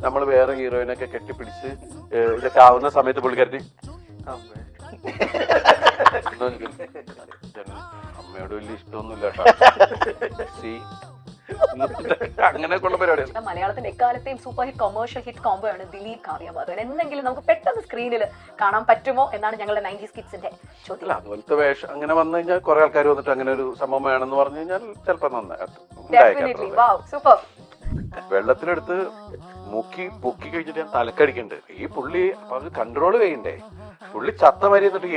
നമ്മൾ വേറെ ഹീറോയിനൊക്കെ കെട്ടിപ്പിടിച്ച് ഇതൊക്കെ ആവുന്ന സമയത്ത് പുള്ളിക്കാരത്തി അമ്മയോട് വലിയ ഇഷ്ടമൊന്നുമില്ല അങ്ങനെയൊക്കെയുള്ള പരിപാടിയാണ്. മലയാളത്തിന്റെ എക്കാലത്തെയും super hit commercial hit combo ആണ് ദിലീപ് കാവ്യ മാധവൻ. എന്തെങ്കിലും നമുക്ക് പെട്ടെന്ന് സ്ക്രീനിൽ കാണാൻ പറ്റുമോ എന്നാണ് ഞങ്ങളുടെ 90s കിഡ്സിന്റെ ചോദ്യം. അതുപോലത്തെ വേഷം അങ്ങനെ വന്നു കഴിഞ്ഞാൽ കുറെ ആൾക്കാർ വന്നിട്ട് അങ്ങനെ ഒരു സംഭവം വേണമെന്ന് പറഞ്ഞു കഴിഞ്ഞാൽ ചിലപ്പോ നന്നായി. വെള്ളത്തിലെടുത്ത് മുക്കി പൊക്കി കഴിച്ചിട്ട് ഞാൻ തലക്കടിക്കണ്ട്. ഈ പുള്ളി അത് കൺട്രോൾ ചെയ്യണ്ടേ. പുള്ളി ചത്ത മരി എന്നിട്ട്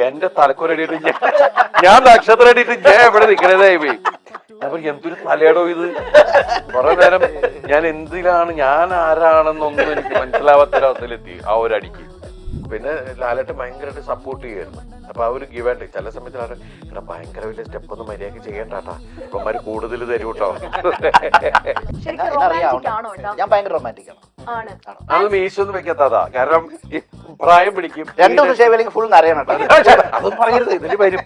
എന്റെ തലക്കൊരടിയിട്ട് ഞാൻ നക്ഷത്രടിയിട്ട് ഞാൻ എവിടെ നിൽക്കണതായി പോയി. അപ്പൊ എന്തൊരു തലയടോ ഇത്. കുറെ നേരം ഞാൻ എന്തിലാണ് ഞാൻ ആരാണെന്നൊന്നും എനിക്ക് മനസ്സിലാവാത്തൊരവസ്ഥയിലെത്തി ആ ഒരു അടിക്ക്. പിന്നെ ലാലേട്ട് ഭയങ്കരമായിട്ട് സപ്പോർട്ട് ചെയ്യുമായിരുന്നു. അപ്പൊ ആ ഒരു ഗിവ് ആൻഡ് ചില സമയത്ത് ഇവിടെ ഭയങ്കര വലിയ സ്റ്റെപ്പ് ഒന്നും മര്യാദക്ക് ചെയ്യണ്ടാട്ടാ, ഇപ്പന്മാര് കൂടുതൽ തരും കേട്ടോ. ഞാൻ ഭയങ്കര റൊമാൻറ്റിക് ആണ്. അത് മീശൊന്നും വെക്കാത്തതാ, കാരണം പ്രായം പിടിക്കും. 2 ദിവസം ഷേവ് ഫുൾ അറിയണം. അതും പറയരുത്, ഇതിന് വരും.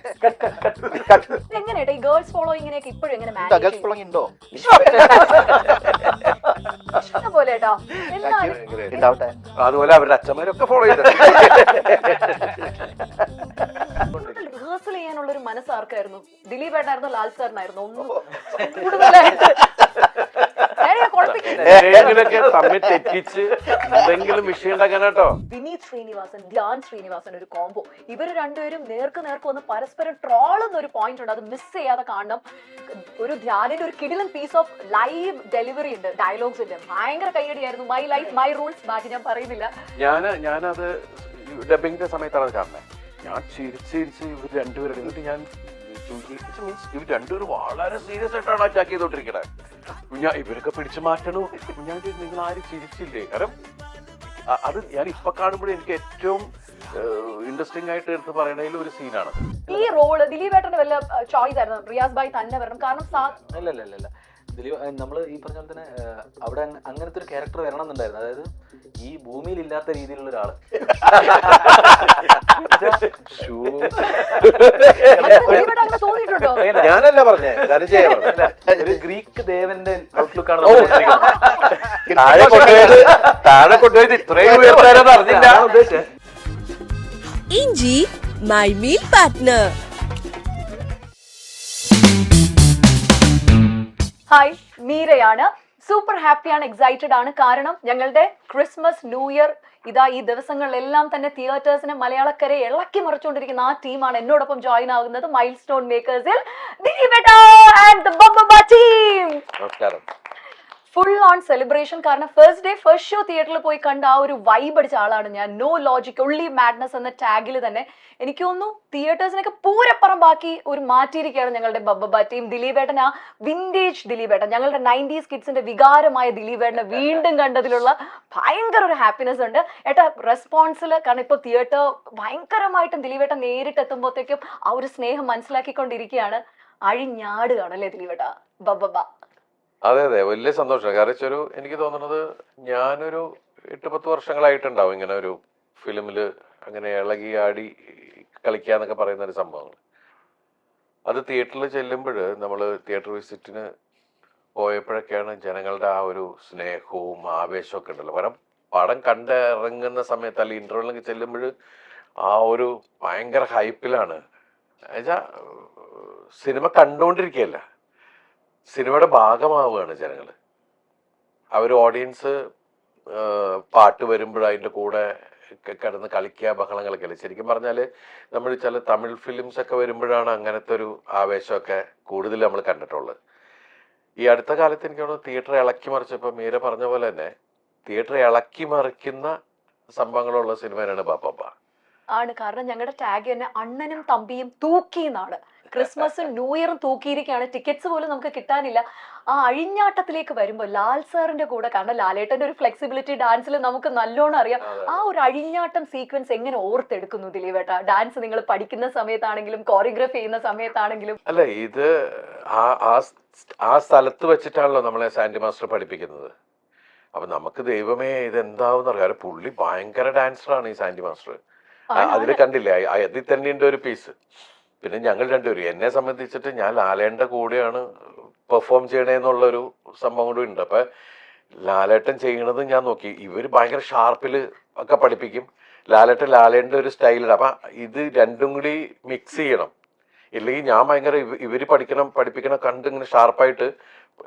എങ്ങനെയാ ഈ ഗേൾസ് ഫോളോയിങ്ങിനെയൊക്കെ ഇപ്പോഴും എങ്ങനെ ഗേൾസ് ഫോളോയിങ് ഉണ്ടോ? പോലെ അതുപോലെ അവരുടെ അച്ഛന്മാരൊക്കെ ഫോളോ ചെയ്ത റിഹേഴ്സൽ ചെയ്യാനുള്ള ഒരു മനസ്സ് ആർക്കായിരുന്നു? ദിലീപ് ഏട്ടായിരുന്നു, ലാൽ സാറിനായിരുന്നു? ഒന്നും കൂടുതലായിട്ട് തമ്മിൽ തെറ്റിച്ച് എന്തെങ്കിലും വിഷയം ഉണ്ടാക്കാനാട്ടോ. വിനീത് ശ്രീനിവാസൻ, ധ്യാൻ ശ്രീനിവാസൻ ഒരു കോംബോ. ഇവര് രണ്ടുപേരും നേർക്ക് വന്ന് പരസ്പരം ട്രോളുന്ന ഒരു പോയിന്റ് ഉണ്ട്. അത് മിസ് ചെയ്യാതെ കാണണം. ഒരു ധ്യാനിന്റെ ഒരു കിടിലൻ പീസ് ഓഫ് ലൈവ് ഡെലിവറി ഉണ്ട്, ഡയലോഗ്സിന്റെ. ഭയങ്കര കൈയടിയായിരുന്നു. My life my rules. ബാക്കി ഞാൻ പറയുന്നില്ല. ഞാനത് ഡബിങ്ങിന്റെ സമയത്താണ് അത് കാണുന്നത്. ഞാൻ ചിരിച്ച് ഇവർ രണ്ടുപേരും എന്നിട്ട് ഞാൻ മീൻസ് ഇവർ രണ്ടുപേരും വളരെ സീരിയസ് ആയിട്ടാണ് അറ്റാക്ക് ചെയ്തോണ്ടിരിക്കണേ. ഞാൻ ഇവരൊക്കെ പിടിച്ചു മാറ്റണു. ഞാൻ നിങ്ങൾ ആരും ചിരിച്ചില്ലേ? കാരണം അത് ഞാൻ ഇപ്പൊ കാണുമ്പോഴേ എനിക്ക് ഏറ്റവും ഇൻട്രസ്റ്റിംഗ് ആയിട്ട് എടുത്ത് പറയണതിൽ ഒരു സീനാണ്. ഈ റോള് ദിലീപേട്ടന്റെ വല്ല ചോയ്സ് ആയിരുന്നു? റിയാസ് ഭായ് തന്നെ വരണം? കാരണം അല്ല ദിലീപ് നമ്മൾ ഈ പറഞ്ഞ പോലെ തന്നെ അവിടെ അങ്ങനത്തെ ഒരു ക്യാരക്ടർ വരണം എന്നുണ്ടായിരുന്നു. അതായത് ഈ ഭൂമിയിൽ ഇല്ലാത്ത രീതിയിലുള്ള ഒരാള്. ഞാനല്ല പറഞ്ഞേ, ഒരു ഗ്രീക്ക് ദേവന്റെ ഔട്ട്ലുക്കാണ് താഴെ കൊണ്ടുപോയത് ഇത്രയും ഉയർത്താനെന്ന് അറിഞ്ഞില്ല. ഇഞ്ചി മൈ മീൽ പാർട്ട്ണർ. ഹായ്, മീരയാണ്. സൂപ്പർ ഹാപ്പിയാണ്, എക്സൈറ്റഡ് ആണ്. കാരണം ഞങ്ങളുടെ ക്രിസ്മസ്, ന്യൂ ഇയർ ഇതാ ഈ ദിവസങ്ങളിലെല്ലാം തന്നെ തിയേറ്റേഴ്സിനെ മലയാളക്കരെ ഇളക്കി മറിച്ചുകൊണ്ടിരിക്കുന്ന ആ ടീമാണ് എന്നോടൊപ്പം ജോയിൻ ആകുന്നത്. മൈൽ സ്റ്റോൺ മേക്കേഴ്സിൽ ദിലീപേട്ടാ ആൻഡ് ദി ബബ്ബ ടീം. Full on celebration. കാരണം ഫസ്റ്റ് ഡേ ഫസ്റ്റ് ഷോ തിയേറ്ററിൽ പോയി കണ്ട ആ ഒരു വൈബ് അടിച്ച ആളാണ് ഞാൻ. നോ ലോജിക് ഒൺലി മാഡ്നസ് എന്ന ടാഗിൽ തന്നെ എനിക്ക് തോന്നുന്നു തിയേറ്റേഴ്സിനൊക്കെ പൂരപ്പറമ്പാക്കി ഒരു മാറ്റിയിരിക്കുകയാണ് ഞങ്ങളുടെ ബബ്ബ ടീം. ദിലീപേട്ടൻ, ആ വിന്റേജ് ദിലീപേട്ടൻ, ഞങ്ങളുടെ 90s കിഡ്സിന്റെ വികാരമായ ദിലീപേട്ടനെ വീണ്ടും കണ്ടതിലുള്ള ഭയങ്കര ഒരു ഹാപ്പിനെസ് ഉണ്ട്. ഏട്ടാ റെസ്പോൺസിൽ, കാരണം ഇപ്പോൾ തിയേറ്റർ ഭയങ്കരമായിട്ടും ദിലീപേട്ടൻ നേരിട്ടെത്തുമ്പോഴത്തേക്കും ആ ഒരു സ്നേഹം മനസ്സിലാക്കിക്കൊണ്ടിരിക്കുകയാണ്. അഴിഞ്ഞാടുകയാണല്ലേ ദിലീപേട്ട ബബ്ബ? അതെ, വലിയ സന്തോഷം. കാരണം എനിക്ക് തോന്നുന്നത് ഞാനൊരു 8-10 വർഷങ്ങളായിട്ടുണ്ടാവും ഇങ്ങനെ ഒരു ഫിലിമില് അങ്ങനെ ഇളകി ആടി കളിക്കാന്നൊക്കെ പറയുന്ന ഒരു സംഭവങ്ങൾ. അത് തിയേറ്ററിൽ ചെല്ലുമ്പോൾ നമ്മൾ തിയേറ്റർ വിസിറ്റിന് പോയപ്പോഴൊക്കെയാണ് ജനങ്ങളുടെ ആ ഒരു സ്നേഹവും ആവേശമൊക്കെ ഉണ്ടല്ലോ. കാരണം പടം കണ്ടിറങ്ങുന്ന സമയത്ത് അല്ലെങ്കിൽ ഇന്റർവെല്ലൊക്കെ ചെല്ലുമ്പോൾ ആ ഒരു ഭയങ്കര ഹൈപ്പിലാണ്. എന്നുവെച്ചാൽ സിനിമ കണ്ടുകൊണ്ടിരിക്കുകയല്ല, സിനിമയുടെ ഭാഗമാവുകയാണ് ജനങ്ങൾ. അവർ ഓഡിയൻസ് പാട്ട് വരുമ്പോൾ അതിൻ്റെ കൂടെ കിടന്ന് കളിക്കുക, ബഹളം കളിക്കല്. ശരിക്കും പറഞ്ഞാൽ നമ്മൾ ചില തമിഴ് ഫിലിംസ് ഒക്കെ വരുമ്പോഴാണ് അങ്ങനത്തെ ഒരു ആവേശമൊക്കെ കൂടുതൽ നമ്മൾ കണ്ടിട്ടുള്ളത്. ഈ അടുത്ത കാലത്ത് എനിക്ക് തോന്നുന്നു തിയേറ്റർ ഇളക്കി മറിച്ചപ്പോൾ മീര പറഞ്ഞ പോലെ തന്നെ തിയേറ്റർ ഇളക്കി മറിക്കുന്ന സംഭവങ്ങളുള്ള സിനിമയാണ് ബബ്ബ. ആണ്. കാരണം ഞങ്ങളുടെ ടാഗ് തന്നെ അണ്ണനും തമ്പിയും തൂക്കി എന്നാണ്. ക്രിസ്മസും ന്യൂ ഇയറും തൂക്കിയിരിക്കുകയാണ്. ടിക്കറ്റ്സ് പോലും നമുക്ക് കിട്ടാനില്ല. ആ അഴിഞ്ഞാട്ടത്തിലേക്ക് വരുമ്പോൾ ലാൽ സാറിന്റെ കൂടെ, കാരണം ലാലേട്ടന്റെ ഒരു ഫ്ലെക്സിബിലിറ്റി ഡാൻസിൽ നമുക്ക് നല്ലോണം അറിയാം. ആ ഒരു അഴിഞ്ഞാട്ടം സീക്വൻസ് എങ്ങനെ ഓർത്തെടുക്കുന്നു ദിലീപേട്ട? ഡാൻസ് നിങ്ങൾ പഠിക്കുന്ന സമയത്താണെങ്കിലും കോറിയോഗ്രാഫി ചെയ്യുന്ന സമയത്താണെങ്കിലും. അല്ല, ഇത് ആ സ്ഥലത്ത് വെച്ചിട്ടാണല്ലോ നമ്മളെ സാൻഡി മാസ്റ്റർ പഠിപ്പിക്കുന്നത്. അപ്പൊ നമുക്ക് ദൈവമേ ഇതെന്താവും അറിയാം. പുള്ളി ഭയങ്കര ഡാൻസറാണ് ഈ സാൻഡി മാസ്റ്റർ. അതിൽ കണ്ടില്ലേ, അതിൽ തന്നെയുണ്ട് ഒരു പീസ്. പിന്നെ ഞങ്ങൾ രണ്ടുപേരും, എന്നെ സംബന്ധിച്ചിട്ട് ഞാൻ ലാലേന്റെ കൂടെയാണ് പെർഫോം ചെയ്യണേന്നുള്ളൊരു സംഭവം കൂടി ഉണ്ട്. അപ്പൊ ലാലേട്ടൻ ചെയ്യണത് ഞാൻ നോക്കി. ഇവര് ഭയങ്കര ഷാർപ്പിൽ ഒക്കെ പഠിപ്പിക്കും. ലാലേട്ടൻ്റെ ഒരു സ്റ്റൈലുണ്ട്. അപ്പം ഇത് രണ്ടും കൂടി മിക്സ് ചെയ്യണം. ഇല്ലെങ്കിൽ ഞാൻ ഭയങ്കര ഇവര് പഠിപ്പിക്കണം കണ്ട് ഇങ്ങനെ ഷാർപ്പായിട്ട്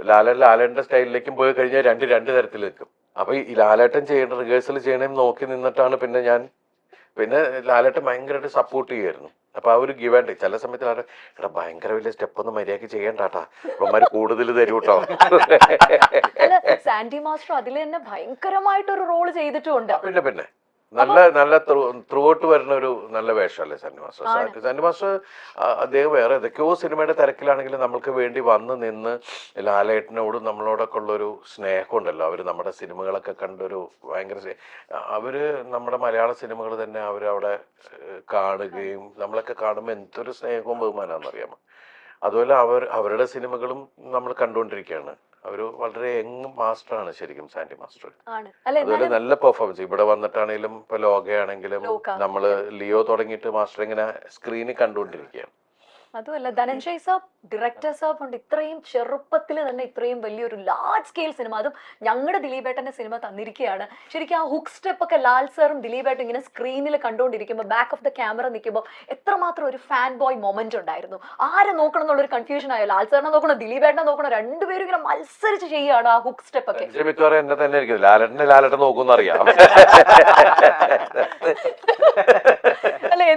ലാലേട്ടൻ്റെ സ്റ്റൈലിലേക്കും പോയി കഴിഞ്ഞാൽ രണ്ട് തരത്തിൽ നിൽക്കും. അപ്പൊ ഈ ലാലേട്ടൻ ചെയ്യേണ്ട റിഹേഴ്സൽ ചെയ്യണമെന്ന് നോക്കി നിന്നിട്ടാണ് പിന്നെ ലാലേട്ടൻ ഭയങ്കരമായിട്ട് സപ്പോർട്ട് ചെയ്യുമായിരുന്നു. അപ്പൊ ആ ഒരു ഗിവ് ആൻഡ് ചില സമയത്ത് എടാ ഭയങ്കര വലിയ സ്റ്റെപ്പ് ഒന്നും മര്യാദക്ക് ചെയ്യണ്ടാട്ടാ, ഇവന്മാര് കൂടുതൽ തരൂ കേട്ടോ. അല്ല, സാൻഡി മാസ്റ്റർ അതിൽ തന്നെ ഭയങ്കരമായിട്ടൊരു റോള് ചെയ്തിട്ടുമുണ്ട്. പിന്നെ നല്ല ത്രൂ ഔട്ട് വരുന്ന ഒരു നല്ല വേഷമല്ലേ സാൻഡി മാസ്റ്റർ. സാൻഡി മാസ്റ്റർ അദ്ദേഹം വേറെ ഏതൊക്കെയോ സിനിമയുടെ തിരക്കിലാണെങ്കിലും നമ്മൾക്ക് വേണ്ടി വന്ന് നിന്ന് ലാലേട്ടനോടും നമ്മളോടൊക്കെ ഉള്ളൊരു സ്നേഹം ഉണ്ടല്ലോ. അവര് നമ്മുടെ സിനിമകളൊക്കെ കണ്ടൊരു ഭയങ്കര അവര് നമ്മുടെ മലയാള സിനിമകൾ തന്നെ അവരവിടെ കാണുകയും നമ്മളൊക്കെ കാണുമ്പോൾ എന്തൊരു സ്നേഹവും ബഹുമാനാണെന്നറിയാമോ. അതുപോലെ അവരുടെ സിനിമകളും നമ്മൾ കണ്ടുകൊണ്ടിരിക്കുകയാണ്. ഒരു വളരെ യങ് മാസ്റ്ററാണ് ശരിക്കും സാൻഡി മാസ്റ്റർ. അതുപോലെ നല്ല പെർഫോമൻസ് ഇവിടെ വന്നിട്ടാണെങ്കിലും ഇപ്പൊ ലോകയാണെങ്കിലും നമ്മള് ലിയോ തുടങ്ങിയിട്ട് മാസ്റ്റർ ഇങ്ങനെ സ്ക്രീനിൽ കണ്ടുകൊണ്ടിരിക്കുകയാണ്. അതുമല്ല, ധനഞ്ജയ് സാബ്, ഡയറക്ടർ സാബ് ഉണ്ട് ഇത്രയും ചെറുപ്പത്തിൽ തന്നെ ഇത്രയും വലിയൊരു ലാർജ് സ്കെയിൽ സിനിമ, അതും ഞങ്ങളുടെ ദിലീപേട്ടന്റെ സിനിമ തന്നിരിക്കുകയാണ്. ശരിക്കും ആ ഹുക്ക് സ്റ്റെപ്പ് ഒക്കെ ലാൽ സാറും ദിലീപേട്ടൻ ഇങ്ങനെ സ്ക്രീനിൽ കണ്ടുകൊണ്ടിരിക്കുമ്പോൾ ബാക്ക് ഓഫ് ദ ക്യാമറ നിൽക്കുമ്പോൾ എത്രമാത്രം ഒരു ഫാൻ ബോയ് മൊമെന്റ് ഉണ്ടായിരുന്നു. ആരെ നോക്കണം എന്നുള്ളൊരു കൺഫ്യൂഷൻ ആയോ, ലാൽ സാറിനെ നോക്കണോ ദിലീപേട്ടനെ നോക്കണോ, രണ്ടുപേരും ഇങ്ങനെ മത്സരിച്ച് ചെയ്യുകയാണ് ആ ഹുക്ക് സ്റ്റെപ്പ് ഒക്കെ. മിക്കവാറും എന്നെ തന്നെ ആയിരിക്കും ലാലേട്ടൻ നോക്കുന്നറിയാം.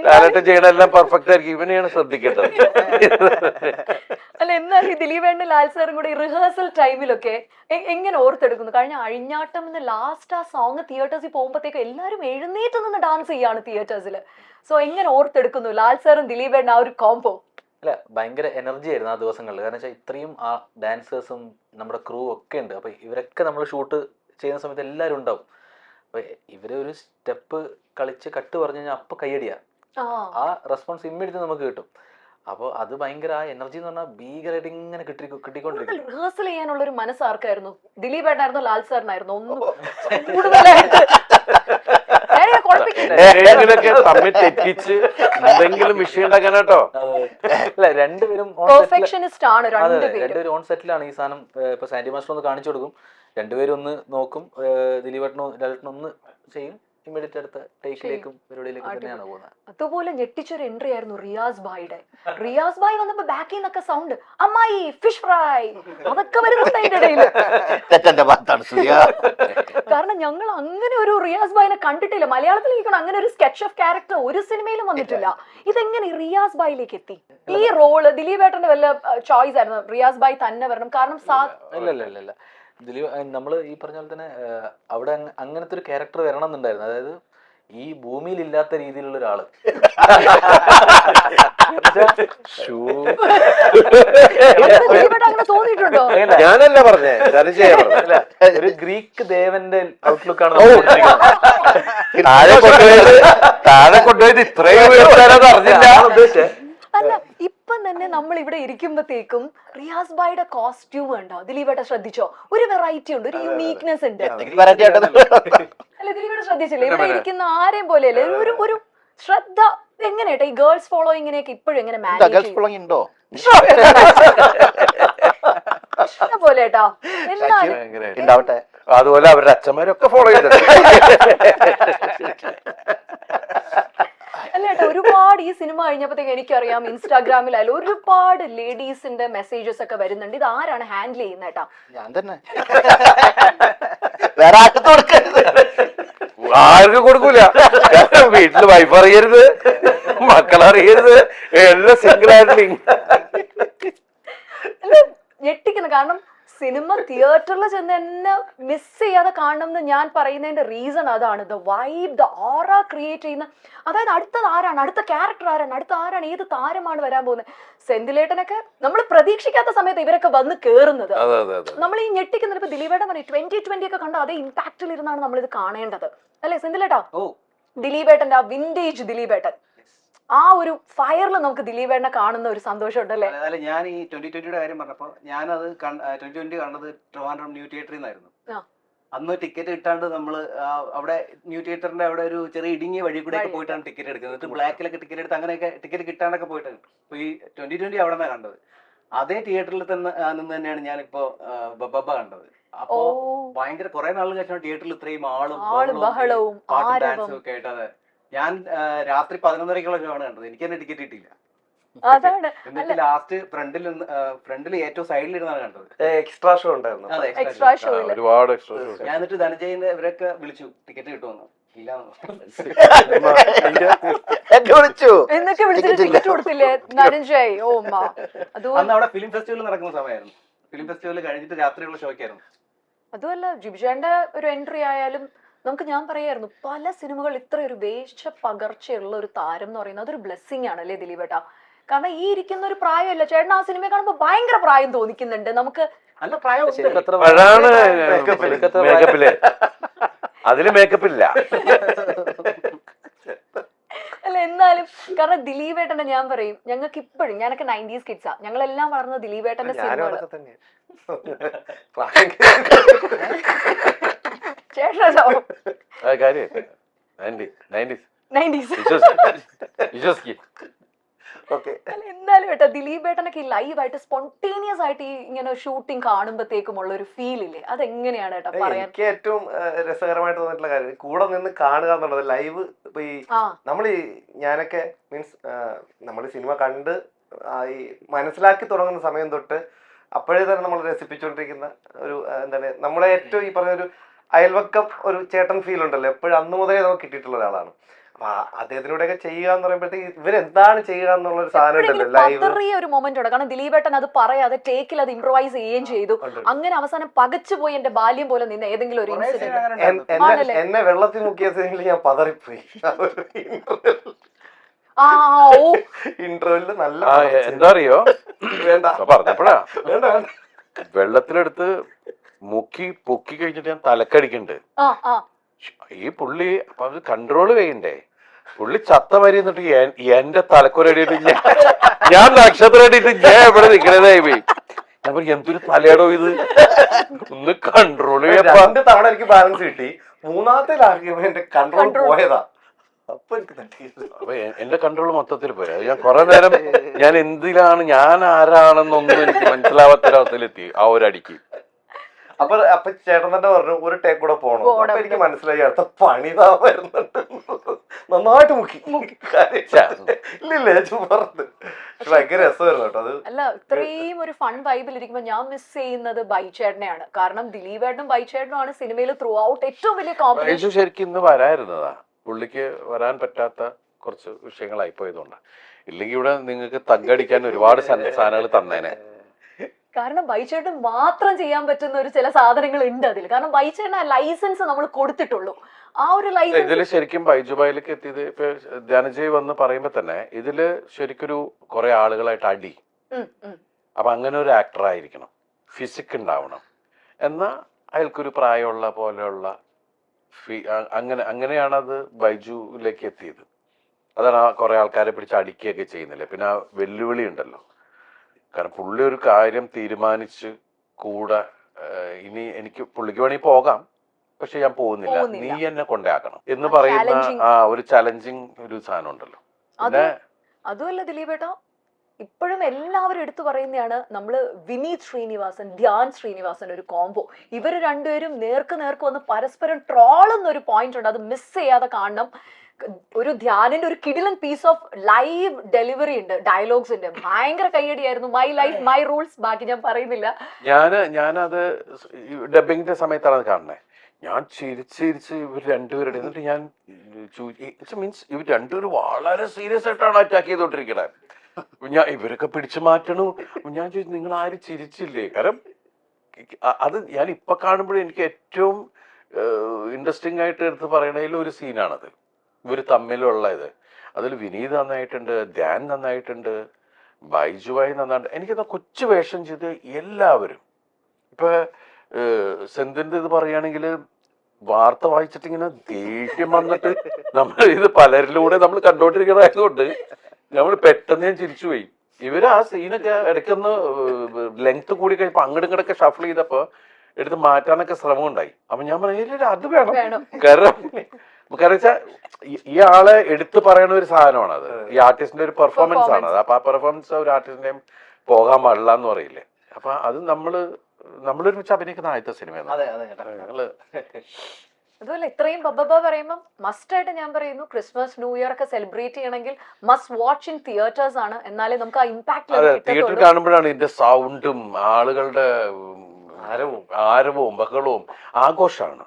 ലാലേട്ടൻ ചെയ്യണെല്ലാം പെർഫെക്റ്റ് ആയിരിക്കും, ഇവനെയാണ് ശ്രദ്ധിക്കേണ്ടത്. അല്ല, എന്നാലും ഈ ദിലീപേട്ടനും ലാൽ സാറും കൂടെ ഈ റിഹേഴ്സൽ ടൈമിലൊക്കെ എങ്ങനെ ഓർത്തെടുക്കുന്നു? കഴിഞ്ഞ അഴിഞ്ഞാട്ടം എന്ന് ലാസ്റ്റ് ആ സോങ് തിയേറ്റേഴ്സിൽ പോകുമ്പോഴത്തേക്ക് എല്ലാവരും എഴുന്നേറ്റ് നിന്ന് ഡാൻസ് ചെയ്യാണ് തിയേറ്റേഴ്സിൽ. സോ എങ്ങനെ ഓർത്തെടുക്കുന്നു ലാൽ സാറും ദിലീപേട്ടൻ ആ ഒരു കോംബോ? അല്ല, ഭയങ്കര എനർജി ആയിരുന്നു ആ ദിവസങ്ങളിൽ. കാരണം വെച്ചാൽ ഇത്രയും ആ ഡാൻസേഴ്സും നമ്മുടെ ക്രൂ ഒക്കെ ഉണ്ട്. അപ്പൊ ഇവരൊക്കെ നമ്മൾ ഷൂട്ട് ചെയ്യുന്ന സമയത്ത് എല്ലാവരും ഉണ്ടാവും. അപ്പൊ ഇവര് ഒരു സ്റ്റെപ്പ് കളിച്ച് കട്ട് പറഞ്ഞു കഴിഞ്ഞാൽ അപ്പൊ കയ്യടിയാ. ആ റെസ്പോൺസ് ഇമ്മീഡിയറ്റ് നമുക്ക് കിട്ടും. അപ്പോൾ അത് ഭയങ്കര ആ എനർജി എന്ന് പറഞ്ഞാൽ ഭീകരമായിട്ട് ഇങ്ങനെ കിട്ടിക്കൊണ്ടിരിക്കും. റിഹേഴ്സൽ ചെയ്യാനുള്ള ഒരു മനസ്സ് ആർക്കായിരുന്നു? ദിലീപേട്ടനായിരുന്നോ ലാൽ സാറിനായിരുന്നോ? ഒന്നും കൂടുതലായിട്ട് തമ്മിൽ തെറ്റിച്ച് എന്തെങ്കിലും വിഷയം ഉണ്ടാക്കാനാട്ടോ. അല്ല, രണ്ടുപേരും പെർഫെക്ഷനിസ്റ്റ് ആണ്. രണ്ടുപേരും ഓൺ സെറ്റിലാണ് ഈ സാധനം. ഇപ്പൊ സാൻഡി മാസ്റ്റർ ഒന്ന് കാണിച്ചു കൊടുക്കും, രണ്ടുപേരും ഒന്ന് നോക്കും, ദിലീപേട്ടനും ലാലേട്ടനും ഒന്ന് ചെയ്യും, ഇമ്മീഡിയറ്റ് അടുത്ത ടേക്കിലേക്കും പരിപാടിയിലേക്കും തന്നെയാണ് പോകുന്നത്. അതുപോലെ ഞെട്ടിച്ചൊരു എൻട്രി ആയിരുന്നു റിയാസ് ഭായിയുടെ. റിയാസ് ഭായ് വന്നപ്പോ ബാക്കിൽ നിന്നൊക്കെ സൗണ്ട് അമ്മായി ഫിഷ് ഫ്രൈ അതൊക്കെ വരുന്നുണ്ട് അതിന്റെ ഇടയിൽ. കാരണം ഞങ്ങൾ അങ്ങനെ ഒരു റിയാസ് ഭായിനെ കണ്ടിട്ടില്ല. മലയാളത്തിൽ ഇരിക്കണം അങ്ങനെ ഒരു സ്കെച്ച് ഓഫ് ക്യാരക്ടർ ഒരു സിനിമയിലും വന്നിട്ടില്ല. ഇതെങ്ങനെ റിയാസ് ഭായിലേക്ക് എത്തി? ഈ റോള് ദിലീപേട്ടന്റെ വല്ല ചോയ്സ് ആയിരുന്നു റിയാസ് ഭായ് തന്നെ വരണം? കാരണം ഇല്ല ദിലീപ്, നമ്മൾ ഈ പറഞ്ഞ പോലെ തന്നെ അവിടെ അങ്ങനത്തെ ഒരു ക്യാരക്ടർ വരണം എന്നുണ്ടായിരുന്നു. അതായത് ഈ ഭൂമിയിൽ ഇല്ലാത്ത രീതിയിലുള്ള ഒരാള്. അങ്ങനെ തോന്നിയിട്ടുണ്ടോ? ഞാനല്ല പറഞ്ഞേ, ഒരു ഗ്രീക്ക് ദേവന്റെ ഔട്ട്ലുക്ക് ആണ് താഴെ കൊണ്ടുപോയത് ഇത്രയും ഉദ്ദേശിച്ചത്. അല്ല, ഇപ്പം തന്നെ നമ്മൾ ഇവിടെ ഇരിക്കുമ്പോഴത്തേക്കും റിയാസ് ഭായിയുടെ കോസ്റ്റ്യൂം ഉണ്ടോ? ദിലീപേട്ട ശ്രദ്ധിച്ചോ? ഒരു വെറൈറ്റി ഉണ്ട്, ഒരു യുണീക്നെസ് ഉണ്ട്. അല്ല, ദിലീപേട്ട ശ്രദ്ധിച്ചില്ലേ? ഇവിടെ ഇരിക്കുന്ന ആരെയും പോലെയല്ലേ ഒരു ശ്രദ്ധ. എങ്ങനെയാ ഈ ഗേൾസ് ഫോളോയിങ്ങിനെയൊക്കെ ഇപ്പോഴും എങ്ങനെ മാനേജ് ഉണ്ടോ പോലെട്ടാ? ഉണ്ടാവട്ടെ. അതുപോലെ അവരുടെ അച്ഛന്മാരൊക്കെ ഫോളോ ചെയ്തിട്ടുണ്ട്. അല്ലേട്ടാ, ഒരുപാട് ഈ സിനിമ കഴിഞ്ഞപ്പോഴത്തേക്ക് എനിക്കറിയാം ഇൻസ്റ്റാഗ്രാമിലായാലും ഒരുപാട് ലേഡീസിന്റെ മെസ്സേജസ് ഒക്കെ വരുന്നുണ്ട്. ഇത് ആരാണ് ഹാൻഡിൽ ചെയ്യുന്നേട്ടാ? ഞാൻ തന്നെ. വേറെ ആർക്കും കൊടുക്കൂല. വീട്ടില് വൈഫ് അറിയരുത്, മക്കളറിയരുത്, എല്ലാം സിംഗിൾ ആയിട്ട് ഞെട്ടിക്കുന്നു. കാരണം സിനിമ തിയേറ്ററിൽ ചെന്ന് എന്നെ മിസ് ചെയ്യാതെ കാണണം എന്ന് ഞാൻ പറയുന്നതിന്റെ റീസൺ അതാണ്. The vibe, the aura create ചെയ്യുന്ന, അതായത് അടുത്തത് ആരാണ്, അടുത്ത ക്യാരക്ടർ ആരാണ്, അടുത്ത ആരാണ്, ഏത് താരമാണ് വരാൻ പോകുന്നത്. സെന്തിലേട്ടനൊക്കെ നമ്മൾ പ്രതീക്ഷിക്കാത്ത സമയത്ത് ഇവരൊക്കെ വന്ന് കേറുന്നത്. നമ്മൾ ഈ ഞെട്ടിക്കുന്നത് ഇപ്പൊ ദിലീപേട്ടൻ പറയും 2020 ഒക്കെ കണ്ട അതേ ഇമ്പാക്റ്റിൽ ഇരുന്നാണ് നമ്മളിത് കാണേണ്ടത്, അല്ലെ സെന്തിലേട്ടാ? ദിലീപേട്ടന്റെ ആ വിന്റേജ് ദിലീപേട്ടൻ, ആ ഒരു ഫയറിൽ നമുക്ക് ദിലീപേട്ടനെ കാണുന്ന ഒരു സന്തോഷം ഉണ്ടല്ലേ? അതായത് ഞാൻ ഈ 2020 കാര്യം പറഞ്ഞപ്പോ ഞാനത് 2020 കണ്ടത് ട്രിവാൻഡ്രം ന്യൂ തിയേറ്ററിൽ നിന്നായിരുന്നു. അന്ന് ടിക്കറ്റ് കിട്ടാണ്ട് നമ്മള് അവിടെ ന്യൂ തിയേറ്ററിന്റെ അവിടെ ഒരു ചെറിയ ഇടുങ്ങിയ വഴി കൂടെ ഒക്കെ പോയിട്ടാണ് ടിക്കറ്റ് എടുക്കുന്നത്. ബ്ലാക്കിലൊക്കെ ടിക്കറ്റ് എടുത്ത് അങ്ങനെയൊക്കെ ടിക്കറ്റ് കിട്ടാണ്ടൊക്കെ പോയിട്ടാണ്. അപ്പൊ ഈ 2020 അവിടെ നിന്നാണ് കണ്ടത്. അതേ തിയേറ്ററിൽ നിന്ന് തന്നെയാണ് ഞാനിപ്പോ ബബ്ബ കണ്ടത്. അപ്പൊ ഭയങ്കര കുറെ നാൾ കഴിഞ്ഞാൽ തിയേറ്ററിൽ ഇത്രയും ആളും ബഹളവും പാട്ടും ആരവം. ഡാൻസും ഒക്കെ ആയിട്ട്. അതെ, ഞാൻ രാത്രി 11:30 ഷോ ആണ് കണ്ടത്. എനിക്ക് തന്നെ ടിക്കറ്റ് കിട്ടിയില്ല. അതാണ് എന്നിട്ട് ലാസ്റ്റ് ഫ്രണ്ടിൽ ഏറ്റവും സൈഡിൽ ഇരുന്നാണ് കണ്ടത്. എക്സ്ട്രാ ഷോ ഉണ്ടായിരുന്നു. അതെ, എക്സ്ട്രാ ആ, ഷോയില് ഒരുപാട് എക്സ്ട്രാ ഞാൻ എന്നിട്ട് ധനജയിന്റെ ഇവരൊക്കെ വിളിച്ചു ടിക്കറ്റ് കിട്ടുമെന്ന്. ഇല്ല എന്നെ വിളിച്ചു. എന്നൊക്കെ വിളിച്ചിട്ട് Ticket ഇല്ല. ടിക്കറ്റ് കൊടുത്തില്ലേ ധനഞ്ജയ്? ഓ മാ അതും അന്ന് അവിടെ ഫിലിം ഫെസ്റ്റിവൽ നടക്കുന്ന സമയമായിരുന്നു. ഫിലിം ഫെസ്റ്റിവൽ കഴിഞ്ഞിട്ട് രാത്രിയുള്ള ഷോയ്ക്കായിരുന്നു. അതുമല്ല ജിബിജാന്റെ ഒരു എൻട്രി ആയാലും ഞാൻ പറയായിരുന്നു പല സിനിമകൾ ഇത്ര ഒരു വേഷ പകർച്ചയുള്ള ഒരു താരം എന്ന് പറയുന്നത് അതൊരു ബ്ലെസ്സിങ് ആണ് അല്ലേ ദിലീപേട്ടാ? കാരണം ഈ ഇരിക്കുന്ന ഒരു പ്രായമല്ല ചേട്ടൻ. ആ സിനിമ കാണുമ്പോൾ ഭയങ്കര പ്രായം തോന്നിക്കുന്നുണ്ട് നമുക്ക്. നല്ല പ്രായം ശരിക്കും എത്ര അപ്പോഴാണ് ശരിക്കും എത്ര മേക്കപ്പില് അതില് മേക്കപ്പ് ഇല്ല. അല്ല എന്നാലും കാരണം ദിലീപേട്ടന്റെ ഞാൻ പറയും ഞങ്ങൾക്ക് ഇപ്പോഴും ഞാനൊക്കെ 90s കിഡ്സാ. ഞങ്ങളെല്ലാം വളർന്ന ദിലീപേട്ടന്റെ ഞാനും സിനിമകൾ. അതൊക്കെ തന്നെ. ചേട്ടനോ കാര്യം 90s ഓക്കെ. അല്ല എന്നാലും കേട്ടോ ദിലീപേട്ടനൊക്കെ ഈ ലൈവായിട്ട് സ്പോണ്ടേനിയസ് ആയിട്ട് ഈ ഇങ്ങനെ ഷൂട്ടിംഗ് കാണുമ്പോഴത്തേക്കും ഉള്ള ഒരു ഫീൽ ഇല്ലേ, അതെങ്ങനെയാണ് കേട്ടോ പറയാൻ? എനിക്ക് ഏറ്റവും രസകരമായിട്ട് തോന്നിയിട്ടുള്ള കാര്യം കൂടെ നിന്ന് കാണുക എന്നുള്ളത്. ലൈവ് ഇപ്പൊ ഈ ഞാനൊക്കെ മീൻസ് നമ്മൾ സിനിമ കണ്ട് ഈ മനസ്സിലാക്കി തുടങ്ങുന്ന സമയം തൊട്ട് അപ്പോഴേ തന്നെ നമ്മൾ രസിപ്പിച്ചുകൊണ്ടിരിക്കുന്ന ഒരു എന്താണ് നമ്മളെ ഏറ്റവും ഈ പറഞ്ഞ ഒരു അയൽവക്കം ഒരു ചേട്ടൻ ഫീൽ ഉണ്ടല്ലോ എപ്പോഴും അന്ന് മുതലേ നമുക്ക് കിട്ടിയിട്ടുള്ള ഒരാളാണ്. അപ്പൊ അദ്ദേഹത്തിലൂടെയൊക്കെ ചെയ്യുക എന്ന് പറയുമ്പോഴത്തേക്ക് ഇവരെന്താണ് ചെയ്യുക എന്നുള്ള ഒരു സാധനം ഉണ്ടല്ലോ ലൈവ്. ചെറിയ ഒരു മൊമെന്റ് ഉണ്ട് കാരണം ദിലീപേട്ടൻ അത് പറയാതെ ടേക്കിൽ അത് ഇംപ്രവൈസ് ചെയ്യുകയും ചെയ്തു. അങ്ങനെ അവസാനം പകച്ചുപോയി എന്റെ ബാല്യം പോലെ നിന്ന് ഏതെങ്കിലും ഒരു ഇൻസിഡന്റ് എന്നെ വെള്ളത്തിൽ മുക്കിയ സീനിൽ ഞാൻ പതറിപ്പോയി. ഇന്റർവെല്ലില് നല്ല എന്താ അറിയോ വേണ്ട പറഞ്ഞപ്പോഴാ വേണ്ട വേണ്ട വെള്ളത്തിലെടുത്ത് മുക്കി പൊക്കി കഴിഞ്ഞിട്ട് ഞാൻ തലക്കടിക്കുന്നുണ്ട്. ഈ പുള്ളി അപ്പൊ അത് കൺട്രോൾ ചെയ്യണ്ടേ? പുള്ളി ചത്ത മരി എന്നിട്ട് എന്റെ തലക്കൊരടിയിട്ട് ഞാൻ നക്ഷത്രടിയിട്ട് ഞാൻ എവിടെ നിക്കണതായി ഞാൻ പറയും എന്തൊരു തലയാടോ ഇത്, ഒന്ന് കൺട്രോൾ ചെയ്യാൻ. 2 തവണ എനിക്ക് ബാലൻസ് കിട്ടി. മൂന്നാമത്തേലാക്കിയപ്പോ എന്റെ കൺട്രോൾ പോയതാ. അപ്പൊ എനിക്ക് തട്ടിയത്. അപ്പൊ എന്റെ കൺട്രോൾ മൊത്തത്തിൽ പോയി. അത് ഞാൻ കുറെ നേരം ഞാൻ എന്തിലാണ് ഞാൻ ആരാണെന്നൊന്നും എനിക്ക് മനസ്സിലാവാത്തൊരവസ്ഥയിലെത്തി ആ ഒരു അടിക്ക്. അപ്പൊ ചേട്ടൻ തന്നെ പറഞ്ഞു ഒരു ടേക്ക് കൂടെ പോകണം. അപ്പൊ എനിക്ക് മനസ്സിലായി അടുത്ത പണിതാ വരുന്നുണ്ട്. നന്നായിട്ട് മുക്കി ഇല്ലില്ലേ പറഞ്ഞു. ഭയങ്കര രസമായിരുന്നു കേട്ടോ അത്. അല്ല ഇത്രയും ഒരു ഫൺ വൈബിൽ ഇരിക്കുമ്പോ ഞാൻ മിസ് ചെയ്യുന്നത് ബൈചേട്ടനെയാണ്. കാരണം ദിലീപേട്ടനും ബൈചേട്ടനും ആണ് സിനിമയിൽ ത്രൂ ഔട്ട് ഏറ്റവും വലിയ കോമ്പറ്റീഷൻ. ശരിക്കും ഇന്ന് വരായിരുന്നതാ, പുള്ളിക്ക് വരാൻ പറ്റാത്ത കുറച്ച് വിഷയങ്ങളായി പോയതുകൊണ്ട്. ഇല്ലെങ്കിൽ ഇവിടെ നിങ്ങൾക്ക് തగ్గടിക്കാൻ ഒരുപാട് സാധനങ്ങൾ തന്നേനെ. കാരണം ബൈചേട്ടൻ മാത്രം ചെയ്യാൻ പറ്റുന്ന ഒരു ചില സാധനങ്ങൾ ഉണ്ട് അതിൽ. കാരണം ബൈചേട്ടൻ ആ ലൈസൻസ് നമ്മൾ കൊടുത്തിട്ടുള്ളൂ. ആ ഒരു ലൈസൻസ് ഇതില് ശരിക്കും ബൈജുബായിലേക്ക് എത്തിയത് ഇപ്പൊ ധനജയ് വന്ന് പറയുമ്പോ തന്നെ ഇതില് ശരിക്കൊരു കുറെ ആളുകളായിട്ട് അടി. അപ്പൊ അങ്ങനെ ഒരു ആക്ടർ ആയിരിക്കണം, ഫിസിക് ഉണ്ടാവണം, എന്നാ അയാൾക്കൊരു പ്രായമുള്ള പോലെയുള്ള അങ്ങനെയാണത് ബൈജുവിലേക്ക് എത്തിയത്. അതാണ് ആ കുറെ ആൾക്കാരെ പിടിച്ച് അടിക്കുകയൊക്കെ ചെയ്യുന്നില്ലേ. പിന്നെ ആ വെല്ലുവിളി ഉണ്ടല്ലോ. കാരണം പുള്ളി ഒരു കാര്യം തീരുമാനിച്ച് കൂടെ ഇനി എനിക്ക് പുള്ളിക്ക് വേണമെങ്കിൽ പോകാം, പക്ഷെ ഞാൻ പോകുന്നില്ല, നീ എന്നെ കൊണ്ടാക്കണം എന്ന് പറയുന്ന ആ ഒരു ചലഞ്ചിങ് ഒരു സാധനം ഉണ്ടല്ലോ. അതുമല്ല ദിലീപേട്ടാ ഇപ്പോഴും എല്ലാവരും എടുത്തു പറയുന്നതാണ് നമ്മള് വിനീത് ശ്രീനിവാസൻ ധ്യാൻ ശ്രീനിവാസൻ ഒരു കോംബോ. ഇവര് രണ്ടുപേരും നേർക്ക് വന്ന് പരസ്പരം ട്രോളുന്ന ഒരു പോയിന്റ് ഉണ്ട്. അത് മിസ് ചെയ്യാതെ കാണണം. ഒരു ധ്യാനിന്റെ ഒരു കിടിലൻ പീസ് ഓഫ് ലൈവ് ഡെലിവറി ഉണ്ട്, ഡയലോഗ്സിന്റെ ഭയങ്കര കയ്യടിയായിരുന്നു. My life my rules. ബാക്കി ഞാൻ പറയുന്നില്ല. ഞാനത് ഡബിങ്ങിന്റെ സമയത്താണ് കാണുന്നത്. ഞാൻ ചിരിച്ച് ഇവർ രണ്ടുപേരുടെ എന്നിട്ട് ഞാൻ മീൻസ് ഇവർ രണ്ടുപേരും വളരെ സീരിയസ് ആയിട്ടാണ് അറ്റാക്ക് ചെയ്തോണ്ടിരിക്കണേ. ഞാൻ ഇവരൊക്കെ പിടിച്ചു മാറ്റണു. ഞാൻ ചോദിച്ചു നിങ്ങൾ ആരും ചിരിച്ചില്ലേ? കാരണം അത് ഞാൻ ഇപ്പൊ കാണുമ്പോഴും എനിക്ക് ഏറ്റവും ഇൻട്രസ്റ്റിംഗ് ആയിട്ട് എടുത്ത് പറയണതിൽ ഒരു സീനാണത്. ഇവർ തമ്മിലുള്ള ഇത്. അതിൽ വിനീത് നന്നായിട്ടുണ്ട്, ധ്യാൻ നന്നായിട്ടുണ്ട്, ബൈജുവായി നന്നായിട്ട്. എനിക്കത് കൊച്ചു വേഷം ചെയ്ത് എല്ലാവരും. ഇപ്പൊ സെന്തിന്റെ ഇത് പറയുകയാണെങ്കിൽ വാർത്ത വായിച്ചിട്ട് ഇങ്ങനെ ദേഷ്യം വന്നിട്ട് നമ്മൾ ഇത് പലരിലൂടെ നമ്മൾ കണ്ടോണ്ടിരിക്കുന്നതായതുകൊണ്ട് നമ്മൾ പെട്ടെന്ന് ഞാൻ ചിരിച്ചുപോയി. ഇവര് ആ സീനൊക്കെ ഇടയ്ക്കൊന്ന് ലെങ്ത് കൂടി കഴിഞ്ഞപ്പോ അങ്ങോട്ടും ഇങ്ങോട്ടൊക്കെ ഷഫിൾ ചെയ്തപ്പോ എടുത്ത് മാറ്റാനൊക്കെ ശ്രമം ഉണ്ടായി. അപ്പൊ ഞാൻ പറഞ്ഞു അത് വേണം. കാരണം വെച്ചാൽ ഈ ആളെ എടുത്തു പറയുന്ന ഒരു സാധനമാണ് അത്. ഈ ആർട്ടിസ്റ്റിന്റെ ഒരു പെർഫോമൻസ് ആണ് അത്. അപ്പൊ ആ പെർഫോമൻസ് ഒരു ആർട്ടിസ്റ്റിന്റെയും പോകാൻ പാടില്ല എന്ന് പറയില്ലേ. അപ്പൊ അത് നമ്മള് നമ്മളൊരുമിച്ച് അഭിനയിക്കുന്ന ആദ്യത്തെ സിനിമയാണ് അതെ അതെ ചേട്ടാ. ഞങ്ങള് അതുപോലെ ഇത്രയും ബബ്ബ പറയുമ്പോൾ മസ്റ്റ് ആയിട്ട് ഞാൻ പറയുന്നു ക്രിസ്മസ് ന്യൂ ഇയർ ഒക്കെ സെലിബ്രേറ്റ് ചെയ്യണമെങ്കിൽ മസ്റ്റ് വാച്ച് ഇൻ തിയേറ്റേഴ്സ് ആണ്, എന്നാലേ നമുക്ക് ആ അതെ ഇമ്പാക്ട് തിയേറ്ററിൽ കാണുമ്പോഴാണ് ഇതിന്റെ സൗണ്ടും ആളുകളുടെ ആരവവും ബഹളവും ആഘോഷമാണ്.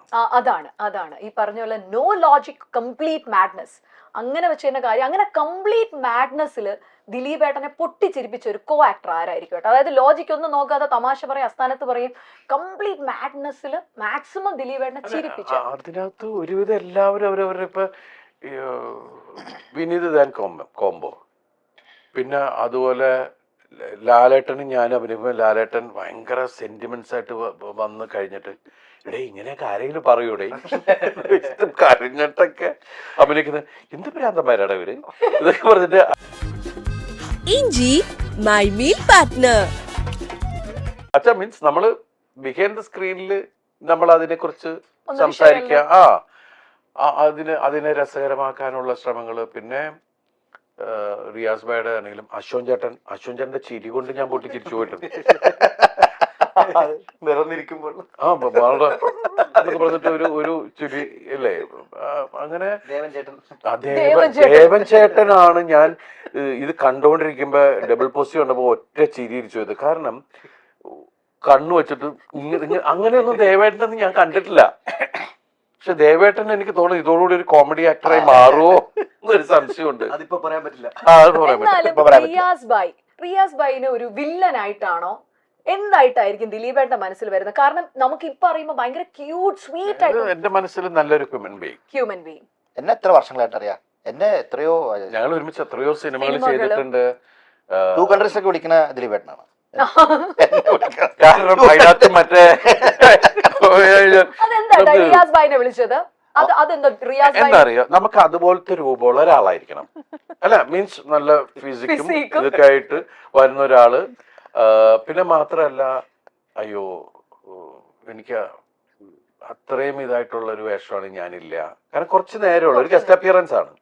അതാണ് ഈ പറഞ്ഞ പോലെ നോ ലോജിക് കംപ്ലീറ്റ് മാഡ്നസ്. അങ്ങനെ വെച്ചിരുന്ന കാര്യം, അങ്ങനെ കംപ്ലീറ്റ് മാഡ്നസ്സിൽ ദിലീപ് ഏട്ടനെ പൊട്ടിച്ചിരിപ്പിച്ച ഒരു കോ ആക്ടർ ആരായിരിക്കും കേട്ടോ. അതായത് ലോജിക് ഒന്നും നോക്കാതെ തമാശ പറയും, അസ്ഥാനത്ത് പറയും, കംപ്ലീറ്റ് മാഡ്നസ്സിൽ മാക്സിമം ദിലീപ് ഏട്ടനെ ചിരിപ്പിച്ചു. അതിനകത്ത് ഒരുവിധം എല്ലാവരും അവരവരുടെ ഇപ്പൊ വിനീത് ദാൻ കോംബോ, പിന്നെ അതുപോലെ ലാലേട്ടനും ഞാനും അഭിനയിക്കുമ്പോൾ ലാലേട്ടൻ ഭയങ്കര സെന്റിമെന്റ്സ് ആയിട്ട് വന്ന് കഴിഞ്ഞിട്ട് ഇടേ ഇങ്ങനെയൊക്കെ ആരെങ്കിലും പറയൂടെ കരഞ്ഞിട്ടൊക്കെ അഭിനയിക്കുന്നത് എന്ത് ഭ്രാന്തന്മാരാണ് ഇവര് ഇതൊക്കെ പറഞ്ഞിട്ട്. ഇഞ്ചി മൈ മീൽ പാർട്ട്ണർ. അച്ഛാ മീൻസ് നമ്മള് ബിഹൈൻഡ് ദ സ്ക്രീനിൽ നമ്മൾ അതിനെ കുറിച്ച് ഒന്ന് സംസാരിക്കുക, അതിനെ രസകരമാക്കാനുള്ള ശ്രമങ്ങള്. പിന്നെ റിയാസ് ഭായിയുടെ ആണെങ്കിലും അശ്വൻ ചേട്ടന്റെ ചിരി കൊണ്ട് ഞാൻ പൊട്ടി ചിരിച്ചു പോയിട്ടുണ്ട്. നിറഞ്ഞിരിക്കുമ്പോൾ വളരെ എന്നൊക്കെ പറഞ്ഞിട്ട് ഒരു ചിരി അല്ലേ. അങ്ങനെ ദേവൻ ചേട്ടനാണ് ഞാൻ ഇത് കണ്ടുകൊണ്ടിരിക്കുമ്പോ ഡബിൾ പോസിറ്റീവ് കണ്ടപ്പോ ഒറ്റ ചിരി ഇരിച്ചു പോയത്. കാരണം കണ്ണു വെച്ചിട്ട് അങ്ങനെയൊന്നും ദേവേട്ടൻ ഞാൻ കണ്ടിട്ടില്ല. പക്ഷെ ദേവേട്ടൻ എനിക്ക് തോന്നുന്നു ഇതോടുകൂടി ഒരു കോമഡി ആക്ടറായി മാറുമോ എന്നൊരു സംശയമുണ്ട്. അതിപ്പോ പറയാൻ പറ്റില്ല. റിയാസ് ഭായിനെ ഒരു വില്ലനായിട്ടാണോ എന്തായിട്ടായിരിക്കും ദിലീപേട്ടന്റെ മനസ്സിൽ വരുന്നത്? കാരണം നമുക്ക് ഇപ്പൊ അറിയുമ്പോ ഭയങ്കര ക്യൂട്ട് സ്വീറ്റ് ആയിട്ട് എന്റെ മനസ്സിൽ നല്ലൊരു ഹ്യൂമൻ ബീങ്. എന്നെ എത്ര വർഷങ്ങളായിട്ട് അറിയാം. എന്നെ എത്രയോ ഞങ്ങൾ ഒരുമിച്ച് എത്രയോ സിനിമകൾ ചെയ്തിട്ടുണ്ട്. ടു കൺട്രീസ് ഒക്കെ വിളിക്കുന്ന ദിലീപേട്ടനാണ്. കാരണം അതിനകത്ത് മറ്റേ അതെന്താ റിയാസ് ഭായിനെ വിളിച്ചത്? എന്താ അറിയോ, നമുക്ക് അതുപോലത്തെ രൂപമുള്ള ഒരാളായിരിക്കണം. അല്ല മീൻസ് നല്ല ഫിസിക്കും ഇതൊക്കെ ആയിട്ട് വരുന്ന ഒരാള്. പിന്നെ മാത്രല്ല അയ്യോ എനിക്ക് അത്രയും ഇതായിട്ടുള്ള ഒരു വേഷമാണ് ഞാനില്ല. കാരണം കുറച്ച് നേരമുള്ള ഒരു ഗസ്റ്റ് അപ്പിയറൻസ് ആണ്.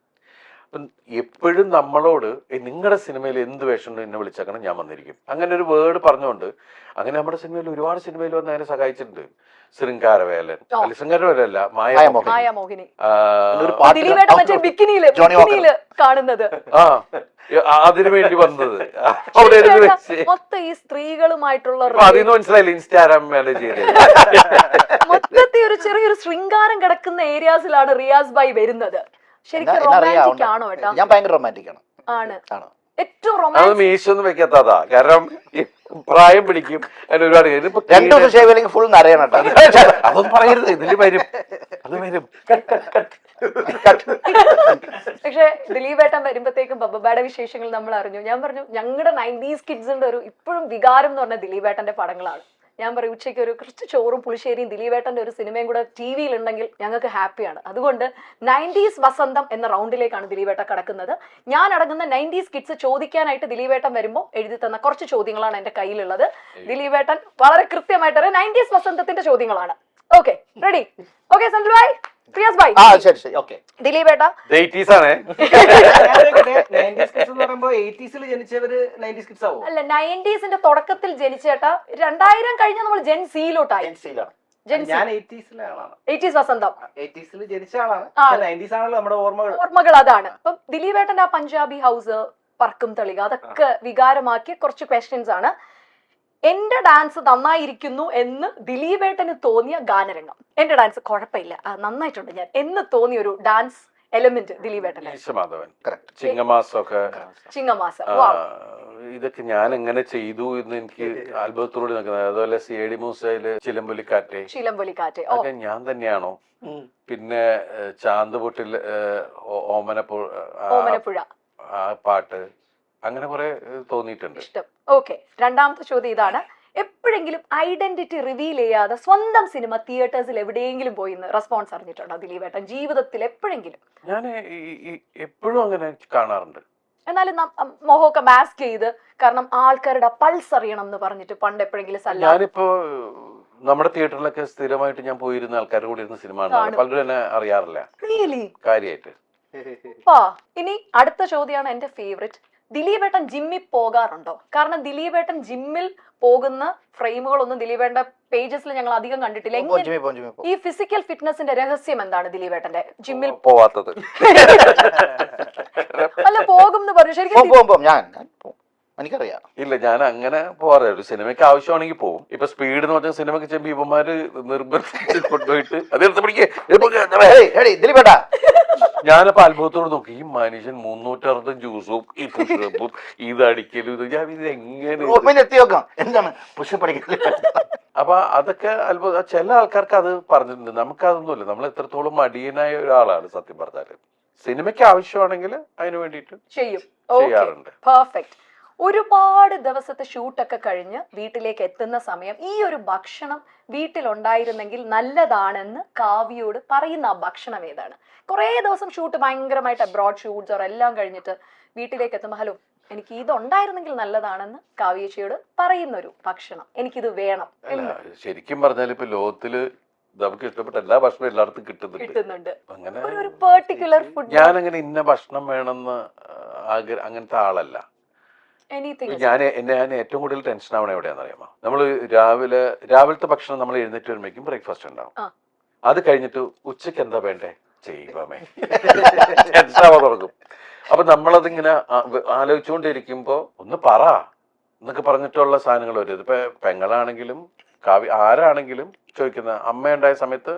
അപ്പം എപ്പോഴും നമ്മളോട് നിങ്ങളുടെ സിനിമയിൽ എന്ത് വേഷം എന്നെ വിളിച്ചേക്കണം, ഞാൻ വന്നിരിക്കും. അങ്ങനെ ഒരു വേർഡ് പറഞ്ഞുകൊണ്ട് അങ്ങനെ നമ്മുടെ സിനിമയിൽ ഒരുപാട് സിനിമയിൽ വന്ന് അതിനെ സഹായിച്ചിട്ടുണ്ട്. ശൃംഗാരവേലൻ അല്ല ശൃംഗാരവേലല്ല മായാമോഹിനി കാണുന്നത് അതിനു വേണ്ടി വന്നത് മൊത്തം ഈ സ്ത്രീകളുമായിട്ടുള്ള അതിന് മനസ്സിലായില്ല. ഇൻസ്റ്റാഗ്രാം മാനേജ് ചെയ്ത് മൊത്തത്തിൽ ഒരു ചെറിയൊരു ശൃംഗാരം കിടക്കുന്ന ഏരിയാസിലാണ് റിയാസ് ഭായ് വരുന്നത്. ശരിക്കും റൊമാൻറ്റിക് ആണോ ഏട്ടാ? ഞാൻ ഭയങ്കര റൊമാൻറ്റിക് ആണ്. ഏറ്റവും അത് റൊമാൻറ്റിക്. മീശൊന്നും വെക്കാത്തതാ, കാരണം പ്രായം പിടിക്കും. അതിന് ഒരുപാട് 2 ദിവസം ഷേവ് അല്ലെങ്കിൽ ഫുൾ നരയണം. അതൊന്നും പറയരുത്, ഇതില് വരും, അത് വരും. പക്ഷെ ദിലീപേട്ടൻ വരുമ്പോഴത്തേക്കും ബബ്ബയുടെ വിശേഷങ്ങൾ നമ്മൾ അറിഞ്ഞു. ഞാൻ പറഞ്ഞു ഞങ്ങളുടെ 90s കിഡ്സിന്റെ ഒരു ഇപ്പോഴും വികാരം എന്ന് പറഞ്ഞ ദിലീപേട്ടന്റെ പടങ്ങളാണ്. ഞാൻ പറയും ഉച്ചയ്ക്ക് ഒരു കുറച്ച് ചോറും പുളിശ്ശേരിയും ദിലീപേട്ടന്റെ ഒരു സിനിമയും കൂടെ TV ഉണ്ടെങ്കിൽ ഞങ്ങൾക്ക് ഹാപ്പിയാണ്. അതുകൊണ്ട് 90s വസന്തം എന്ന റൗണ്ടിലേക്കാണ് ദിലീപേട്ട കടക്കുന്നത്. ഞാൻ അടങ്ങുന്ന 90s കിഡ്സ് ചോദിക്കാനായിട്ട് ദിലീപേട്ടൻ വരുമ്പോൾ എഴുതി തന്ന കുറച്ച് ചോദ്യങ്ങളാണ് എന്റെ കയ്യിലുള്ളത്. ദിലീപേട്ടൻ വളരെ കൃത്യമായിട്ട് 90s വസന്തത്തിന്റെ ചോദ്യങ്ങളാണ്. Okay ready? Okay Senthil bhai, Riyas bhai, ദിലീപേട്ട അല്ല 90s തുടക്കത്തിൽ ജനിച്ചേട്ടാ. 2000 കഴിഞ്ഞ നമ്മൾ ജെൻ സിയിലോട്ടായി. 80s വസന്തം ജനിച്ച ആളാണ്. 90s ആണല്ലോ നമ്മുടെ ഓർമ്മകൾ. അതാണ്. അപ്പം ദിലീപേട്ടന്റെ ആ പഞ്ചാബി ഹൗസ്, പറക്കും തളിക, അതൊക്കെ വികാരമാക്കിയ കുറച്ച് ക്വസ്റ്റ്യൻസ് ആണ്. എന്റെ ഡാൻസ് നന്നായിരിക്കുന്നു എന്ന് ദിലീപേട്ടന് തോന്നിയ ഗാനരംഗം. എന്റെ ഡാൻസ് കുഴപ്പമില്ല, നന്നായിട്ടുണ്ട് ഞാൻ എന്ന് തോന്നിയ ഒരു ഡാൻസ് എലമെന്റ് ദിലീപേട്ടന്. ചിങ്ങമാസം ഇതൊക്കെ ഞാൻ എങ്ങനെ ചെയ്തു എന്ന് എനിക്ക് അത്ഭുതത്തോട് നിൽക്കുന്നത്. അതുപോലെ CID മൂസയില് ചിലമ്പൊലിക്കാറ്റ് അതൊക്കെ ഞാൻ തന്നെയാണോ? പിന്നെ ചാന്തുപൊട്ടിൽ ഓമനപ്പുഴ ആ പാട്ട്, അങ്ങനെ കുറെ തോന്നിയിട്ടുണ്ട്. ഇഷ്ടം. ഓക്കെ, രണ്ടാമത്തെ ചോദ്യം ഇതാണ്. എപ്പോഴെങ്കിലും ഐഡന്റിറ്റി റിവീൽ ചെയ്യാതെ സ്വന്തം സിനിമ തിയേറ്റേഴ്സിൽ എവിടെയെങ്കിലും പോയി റെസ്പോൺസ് അറിഞ്ഞിട്ടുണ്ടോ ദിലീപേട്ടൻ ജീവിതത്തിൽ എപ്പോഴെങ്കിലും? ഞാൻ എപ്പോഴും അങ്ങനെ കാണാറുണ്ട്. എന്നാലും മോഹമൊക്കെ മാസ്ക് ചെയ്ത്, കാരണം ആൾക്കാരുടെ പൾസ് അറിയണം എന്ന് പറഞ്ഞിട്ട് പണ്ട് എപ്പോഴെങ്കിലും ഞാനിപ്പോ നമ്മുടെ തിയേറ്ററിലൊക്കെ സ്ഥിരമായിട്ട് ഞാൻ പോയിരുന്ന ആൾക്കാരുടെ കൂടെ ഇരുന്ന സിനിമ പലരും എന്നെ അറിയാറില്ല കാര്യമായിട്ട്. ഇനി അടുത്ത ചോദ്യമാണ് എന്റെ ഫേവറേറ്റ്. ദിലീപേട്ടൻ ജിമ്മിൽ പോകാറുണ്ടോ? കാരണം ദിലീപേട്ടൻ ജിമ്മിൽ പോകുന്ന ഫ്രെയിമുകളൊന്നും ദിലീപേട്ടന്റെ പേജസിൽ ഞങ്ങൾ അധികം കണ്ടിട്ടില്ല. ഈ ഫിസിക്കൽ ഫിറ്റ്നസിന്റെ രഹസ്യം എന്താണ് ദിലീപേട്ടന്റെ ജിമ്മിൽ പോവാത്തത്? അല്ല പോകും എന്ന് പറഞ്ഞു. ശരിക്കും ഞാൻ എനിക്കറിയാം. ഇല്ല, ഞാൻ അങ്ങനെ പോവാറില്ല. ഒരു സിനിമയ്ക്ക് ആവശ്യമാണെങ്കിൽ പോകും. ഇപ്പൊ സ്പീഡ് എന്ന് പറഞ്ഞാൽ സിനിമയ്ക്ക് ചെയ്യുമ്പോൾ ഇവന്മാര് നിർബന്ധിച്ച് കൊണ്ടുപോയിട്ട് അതെടുത്ത് പിടിക്കേ. ഞാനപ്പോ അത്ഭുതത്തോട് നോക്കി, ഈ മനുഷ്യൻ 360 ജ്യൂസും ഈ പുഷപ്പും ഇത് അടിക്കലും ഇത് ഞാൻ ഇത് എങ്ങനെ എന്താണ് പുഷപ്പ്? അപ്പൊ അതൊക്കെ അത്ഭുതം. ചില ആൾക്കാർക്ക് അത് പറഞ്ഞിട്ടുണ്ട്, നമുക്കതൊന്നുമില്ല. നമ്മൾ എത്രത്തോളം മടിയനായ ഒരാളാണ് സത്യം പറഞ്ഞാല്. സിനിമയ്ക്ക് ആവശ്യമാണെങ്കിൽ അതിന് വേണ്ടിയിട്ട് ചെയ്യാറുണ്ട്. പെർഫെക്റ്റ്. ഒരുപാട് ദിവസത്തെ ഷൂട്ടൊക്കെ കഴിഞ്ഞ് വീട്ടിലേക്ക് എത്തുന്ന സമയം ഈ ഒരു ഭക്ഷണം വീട്ടിലുണ്ടായിരുന്നെങ്കിൽ നല്ലതാണെന്ന് കാവ്യയോട് പറയുന്ന ആ ഭക്ഷണം ഏതാണ്? കുറേ ദിവസം ഷൂട്ട് ഭയങ്കരമായിട്ട് അബ്രോഡ് ഷൂട്ട്സ് എല്ലാം കഴിഞ്ഞിട്ട് വീട്ടിലേക്ക് എത്തുമ്പോൾ ഹലോ എനിക്ക് ഇതുണ്ടായിരുന്നെങ്കിൽ നല്ലതാണെന്ന് കാവ്യച്ചിയോട് പറയുന്നൊരു ഭക്ഷണം, എനിക്കിത് വേണം. ശരിക്കും പറഞ്ഞാൽ ഇപ്പൊ ലോകത്തില് നമുക്ക് ഇഷ്ടപ്പെട്ട എല്ലാ ഭക്ഷണവും എല്ലായിടത്തും കിട്ടുന്നുണ്ട്. അങ്ങനെ ഒരു പെർട്ടിക്കുലർ ഫുഡ് ഞാനങ്ങനെ ഇന്ന ഭക്ഷണം വേണമെന്ന് അങ്ങനത്തെ ആളല്ല. ഞാൻ ഏറ്റവും കൂടുതൽ ടെൻഷൻ ആവണ എവിടെയാണെന്ന് അറിയാമോ? നമ്മൾ രാവിലത്തെ ഭക്ഷണം നമ്മൾ എഴുന്നേറ്റ് വരുമ്പോഴേക്കും ബ്രേക്ക്ഫാസ്റ്റ് ഉണ്ടാവും. അത് കഴിഞ്ഞിട്ട് ഉച്ചക്ക് എന്താ വേണ്ടേ ചെയ്യുമ്പമേ ടെൻഷൻ ആവാൻ തുടങ്ങും. അപ്പൊ നമ്മളതിങ്ങനെ ആലോചിച്ചുകൊണ്ടിരിക്കുമ്പോ ഒന്ന് പറ എന്നൊക്കെ പറഞ്ഞിട്ടുള്ള സാധനങ്ങൾ വരും. ഇപ്പൊ പെങ്ങളാണെങ്കിലും ആരാണെങ്കിലും ചോദിക്കുന്ന അമ്മ ഉണ്ടായ സമയത്ത്,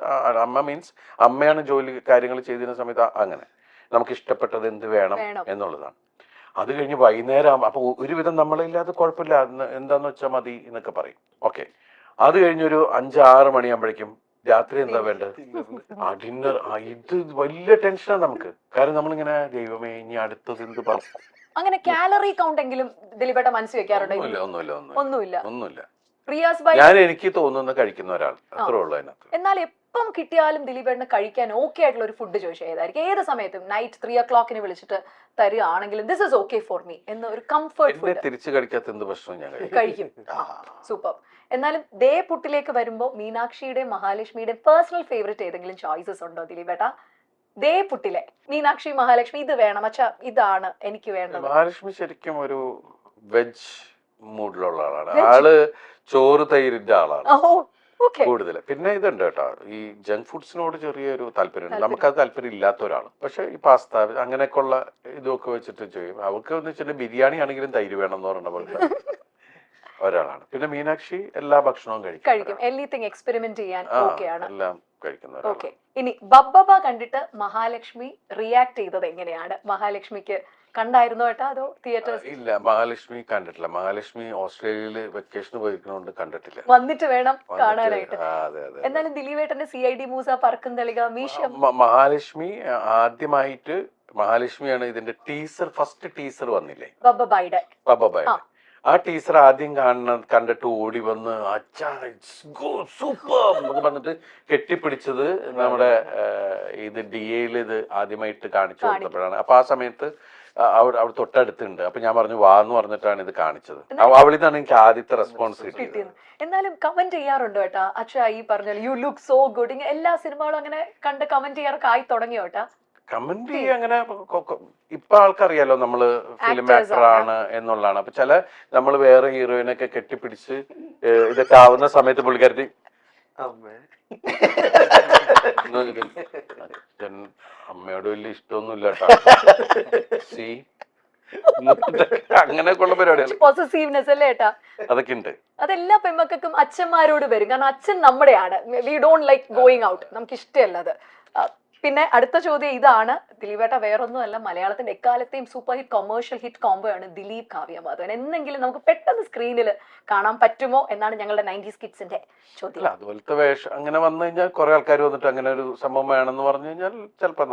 അമ്മ മീൻസ് അമ്മയാണ് ജോലി കാര്യങ്ങൾ ചെയ്തിരുന്ന സമയത്ത് അങ്ങനെ നമുക്ക് ഇഷ്ടപ്പെട്ടത് എന്ത് വേണം എന്നുള്ളതാണ്. അത് കഴിഞ്ഞ് വൈകുന്നേരം അപ്പൊ ഒരുവിധം നമ്മളില്ലാതെ കുഴപ്പമില്ല, എന്താന്ന് വെച്ചാൽ മതി എന്നൊക്കെ പറയും. ഓക്കെ, അത് കഴിഞ്ഞൊരു 5-6 മണിയാകുമ്പോഴേക്കും രാത്രി എന്താ വേണ്ടത്? ഡിന്നർ. ഇത് വലിയ ടെൻഷനാണ് നമുക്ക്. കാരണം നമ്മളിങ്ങനെ ദൈവമേ ഇനി അടുത്തത് എന്ത് പറയും. അങ്ങനെ കാലറി കൗണ്ട് എങ്കിലും ദിലീപേട്ട മനസ്സിൽ വെക്കാറുണ്ടോ? ഒന്നുമില്ല. ഞാൻ എനിക്ക് തോന്നുന്ന കഴിക്കുന്ന ഒരാൾ അത്രേ ഉള്ളൂ അതിനകത്ത്. എന്നാൽ എപ്പം കിട്ടിയാലും ദിലീപേട്ടന് കഴിക്കാൻ ഓക്കെ ആയിട്ടുള്ള ഒരു ഫുഡ് ചോദിച്ചാൽ ഏതായിരിക്കും? ഏത് സമയത്തും നൈറ്റ് 3 o'clock വിളിച്ചിട്ട് തരികയാണെങ്കിലും this is okay for me എന്ന ഒരു കംഫർട്ട് ഫുഡ് തിരിച്ചു കഴിക്കാത്ത എന്ത് ഭക്ഷണം ഞാൻ കഴിക്കും. സൂപ്പർ. എന്നാലും ദേ പുട്ടിലേക്ക് വരുമ്പോ മീനാക്ഷിയുടെയും മഹാലക്ഷ്മിയുടെയും പേഴ്സണൽ ഫേവറേറ്റ് ഏതെങ്കിലും ചോയ്സസ് ഉണ്ടോ ദിലീപേട്ട? ദേ പുട്ടിലെ മീനാക്ഷി മഹാലക്ഷ്മി ഇത് വേണം അച്ഛാ, ഇതാണ് എനിക്ക് വേണ്ടത്. മഹാലക്ഷ്മി ശരിക്കും ഒരു വെജ് മൂഡിലുള്ള ആളാണ്. ആള് ചോറ് തൈരിന്റെ ആളാണ് കൂടുതൽ. പിന്നെ ഇതുണ്ട് കേട്ടോ, ഈ ജങ്ക് ഫുഡ്സിനോട് ചെറിയൊരു താല്പര്യമുണ്ട്. നമുക്കത് താല്പര്യം ഇല്ലാത്ത ഒരാൾ. പക്ഷെ ഈ പാസ്ത അങ്ങനെയൊക്കെ ഉള്ള ഇതൊക്കെ വെച്ചിട്ട് ചെയ്യും. അവർക്ക് എന്ന് വെച്ചിട്ടുണ്ടെങ്കിൽ ബിരിയാണി ആണെങ്കിലും തൈര് വേണം എന്ന് പറഞ്ഞ പോലെ ഒരാളാണ്. പിന്നെ മീനാക്ഷി എല്ലാ ഭക്ഷണവും കഴിക്കും. എല്ലാം എക്സ്പെരിമെന്റ് ചെയ്യാൻ ഓക്കെയാണ്. എല്ലാം കഴിക്കുന്ന. ഓക്കെ. ഇനി ബബ്ബബ കണ്ടിട്ട് മഹാലക്ഷ്മി റിയാക്ട് ചെയ്തത് എങ്ങനെയാണ്? മഹാലക്ഷ്മിക്ക് കണ്ടായിരുന്നോ ഏട്ടാ അതോ തിയേറ്റേഴ്സ്? ഇല്ല, മഹാലക്ഷ്മി കണ്ടിട്ടില്ല. മഹാലക്ഷ്മി ഓസ്ട്രേലിയയില് വെക്കേഷന് പോയിരിക്കുന്നതുകൊണ്ട് കണ്ടിട്ടില്ല. വന്നിട്ട് വേണം കാണാനായിട്ട്. എന്നാലും ദിലീപേട്ടന്റെ CID മൂസ പറക്കും തളിക മീശം. ആദ്യമായിട്ട് മഹാലക്ഷ്മിയാണ് ഇതിന്റെ ഫസ്റ്റ് ടീസർ വന്നില്ലേ ബബ്ബബയുടെ. ആ ടീച്ചർ ആദ്യം കണ്ടിട്ട് ഓടി വന്ന് അച്ഛാ സൂപ്പർ എന്ന് പറഞ്ഞിട്ട് കെട്ടിപ്പിടിച്ചത് നമ്മുടെ ഇത് DAയിൽ ഇത് ആദ്യമായിട്ട് കാണിച്ചു കൊടുത്തപ്പോഴാണ്. അപ്പൊ ആ സമയത്ത് അവിടെ തൊട്ടടുത്തുണ്ട്. അപ്പൊ ഞാൻ പറഞ്ഞു വാ എന്ന് പറഞ്ഞിട്ടാണ് ഇത് കാണിച്ചത്. അവളിൽ നിന്നാണ് എനിക്ക് ആദ്യത്തെ റെസ്പോൺസ് കിട്ടിയത്. എന്നാലും കമന്റ് ചെയ്യാറുണ്ടോ ഏട്ടാ? അച്ഛാ ഈ പറഞ്ഞ യു ലുക്ക് സോ ഗുഡ്, എല്ലാ സിനിമകളും അങ്ങനെ കണ്ട് കമന്റ് ചെയ്യാറൊക്കെ ആയി തുടങ്ങിയോ ഏട്ടാ? കമന്റ് അങ്ങനെ ഇപ്പൊ ആൾക്കറിയാലോ നമ്മള് ഫിലിം ആക്ടർ ആണ് എന്നുള്ളതാണ്. അപ്പൊ ചില നമ്മള് വേറെ ഹീറോയിനൊക്കെ കെട്ടിപ്പിടിച്ച് ഇതൊക്കെ ആവുന്ന സമയത്ത് പുള്ളിക്കാരത്തി അമ്മയോട് വലിയ ഇഷ്ടമൊന്നുമില്ല അങ്ങനെയൊക്കെ ഉള്ള പരിപാടികൾ അതൊക്കെ ഉണ്ട്. അതെല്ലാ പെൺമക്കൾക്കും അച്ഛന്മാരോട് വരും. കാരണം അച്ഛൻ നമ്മുടെയാണ്. We don't like going out. നമുക്ക് ഇഷ്ടമല്ല അത്. പിന്നെ അടുത്ത ചോദ്യം ഇതാണ് ദിലീപേട്ട, വേറൊന്നും അല്ല, മലയാളത്തിന്റെ എക്കാലത്തെയും super hit commercial hit combo ആണ് ദിലീപ് കാവ്യ മാധവൻ. എന്നെങ്കിലും നമുക്ക് പെട്ടെന്ന് സ്ക്രീനിൽ കാണാൻ പറ്റുമോ എന്നാണ് ഞങ്ങളുടെ 90s കിഡ്സിന്റെ ചോദ്യം. അതുപോലത്തെ വേഷം അങ്ങനെ വന്നു കഴിഞ്ഞാൽ കുറെ ആൾക്കാർ വന്നിട്ട് അങ്ങനെ ഒരു സംഭവം വേണമെന്ന് പറഞ്ഞു കഴിഞ്ഞാൽ ചിലപ്പോ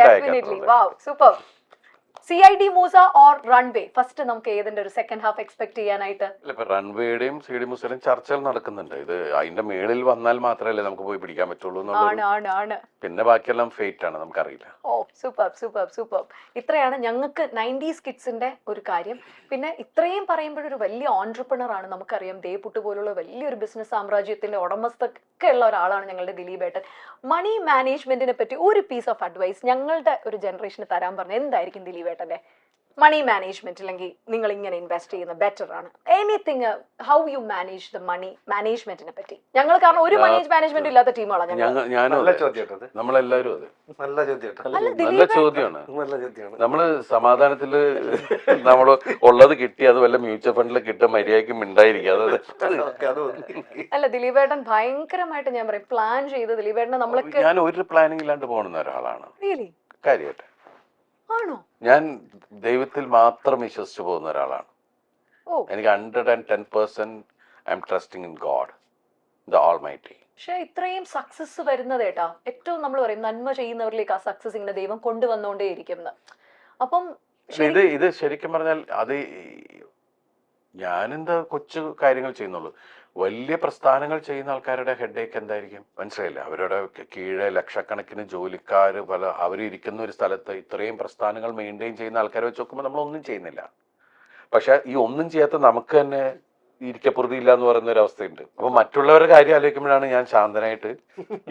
definitely. Wow, super. CID Moosa or Runway? First നമുക്ക് ഏതിന്റെ ഒരു സെക്കൻഡ് ഹാഫ് എക്സ്പെക്ട് ചെയ്യാനായിട്ട്? റൺവേയുടെയും CID മൂസയുടെയും ചർച്ചകൾ നടക്കുന്നുണ്ട്. ഇത് അതിന്റെ മേളിൽ വന്നാൽ മാത്രമല്ലേ നമുക്ക് പോയി പിടിക്കാൻ പറ്റുള്ളൂ. പിന്നെ ബാക്കിയെല്ലാം ഫേറ്റ് ആണ്, നമുക്കറിയില്ല. ഓ സൂപ്പർ സൂപ്പർ സൂപ്പർ. ഇത്രയാണ് ഞങ്ങൾക്ക് 90s കിഡ്സിന്റെ ഒരു കാര്യം. പിന്നെ ഇത്രയും പറയുമ്പോഴൊരു വലിയ ഓൺട്രപ്രണർ ആണ്. നമുക്കറിയാം ദേപുട്ട് പോലുള്ള വലിയൊരു ബിസിനസ് സാമ്രാജ്യത്തിന്റെ ഉടമസ്ഥൊക്കെ ഉള്ള ഒരാളാണ് ഞങ്ങളുടെ ദിലീപേട്ടൻ. മണി മാനേജ്മെന്റിനെ പറ്റി ഒരു പീസ് ഓഫ് അഡ്വൈസ് ഞങ്ങളുടെ ഒരു ജനറേഷന് തരാൻ പറഞ്ഞ എന്തായിരിക്കും ദിലീപേട്ടന്റെ? മണി മാനേജ്മെന്റ് അല്ലെങ്കിൽ നിങ്ങൾ ഇങ്ങനെ ഇൻവെസ്റ്റ് ചെയ്യുന്ന ബെറ്റർ ആണ്? Anything how you manage the money മാനേജ്മെന്റിനെ പറ്റി? ഞങ്ങൾ കാരണം ഒരു മണി മാനേജ്മെന്റ് ഇല്ലാത്ത ടീമാണ് ഞങ്ങൾ. ഞാനും നല്ല അതെ. ചോദ്യം കേട്ടത്. നമ്മളെല്ലാരും അതെ. നല്ല ചോദ്യം കേട്ടോ. അല്ല, നല്ല ദിലീപ് ചോദ്യമാണ്. നല്ല ചോദ്യമാണ്. നമ്മള് സമാധാനത്തില് നമ്മള് ഉള്ളത് കിട്ടി, അത് വല്ല മ്യൂച്വൽ ഫണ്ടിൽ കിട്ടുക, മര്യാദയ്ക്ക് മിണ്ടായിരിക്കുക. ഓക്കേ, അത് മതി. അല്ല, ദിലീപേട്ടൻ ഭയങ്കരമായിട്ട് ഞാൻ പറയും പ്ലാൻ ചെയ്ത് ദിലീപേട്ടനെ നമ്മളൊക്കെ ഞാൻ ഒരു പ്ലാനിങ് ഇല്ലാണ്ട് പോകുന്ന ഒരാളാണ് റിയലി കാര്യമായിട്ട്. ആണോ? ഞാൻ ദൈവത്തിൽ മാത്രം വിശ്വസിച്ചു പോകുന്ന ഒരാളാണ്. ഓ, എനിക്ക് 110% I M trusting in God the almighty. പക്ഷെ ഇത്രയും സക്സസ് വരുന്നതേട്ടാ ഏറ്റവും നമ്മൾ പറയും നന്മ ചെയ്യുന്നവരിലേക്ക് ആ സക്സസ് ഇങ്ങനെ ദൈവം കൊണ്ടുവന്നോണ്ടേ ഇരിക്കുന്നത്. അപ്പം ഇത് ശരിക്കും പറഞ്ഞാൽ അത് ഞാനെന്താ കൊച്ചു കാര്യങ്ങൾ ചെയ്യുന്നുള്ളൂ. വലിയ പ്രസ്ഥാനങ്ങൾ ചെയ്യുന്ന ആൾക്കാരുടെ ഹെഡേക്ക് എന്തായിരിക്കും മനസ്സിലായില്ല. അവരുടെ കീഴെ ലക്ഷക്കണക്കിന് ജോലിക്കാർ അവരിയ്ക്കുന്ന ഒരു സ്ഥലത്ത് ഇത്രയും പ്രസ്ഥാനങ്ങൾ മെയിൻറ്റെയിൻ ചെയ്യുന്ന ആൾക്കാരെ വെച്ച് നോക്കുമ്പോൾ നമ്മളൊന്നും ചെയ്യുന്നില്ല. പക്ഷെ ഈ ഒന്നും ചെയ്യാത്ത നമുക്ക് തന്നെ ഇരിക്കപ്പുറതിയില്ല എന്ന് പറയുന്ന ഒരു അവസ്ഥയുണ്ട്. അപ്പൊ മറ്റുള്ളവരുടെ കാര്യം ആലോചിക്കുമ്പോഴാണ് ഞാൻ ശാന്തനായിട്ട്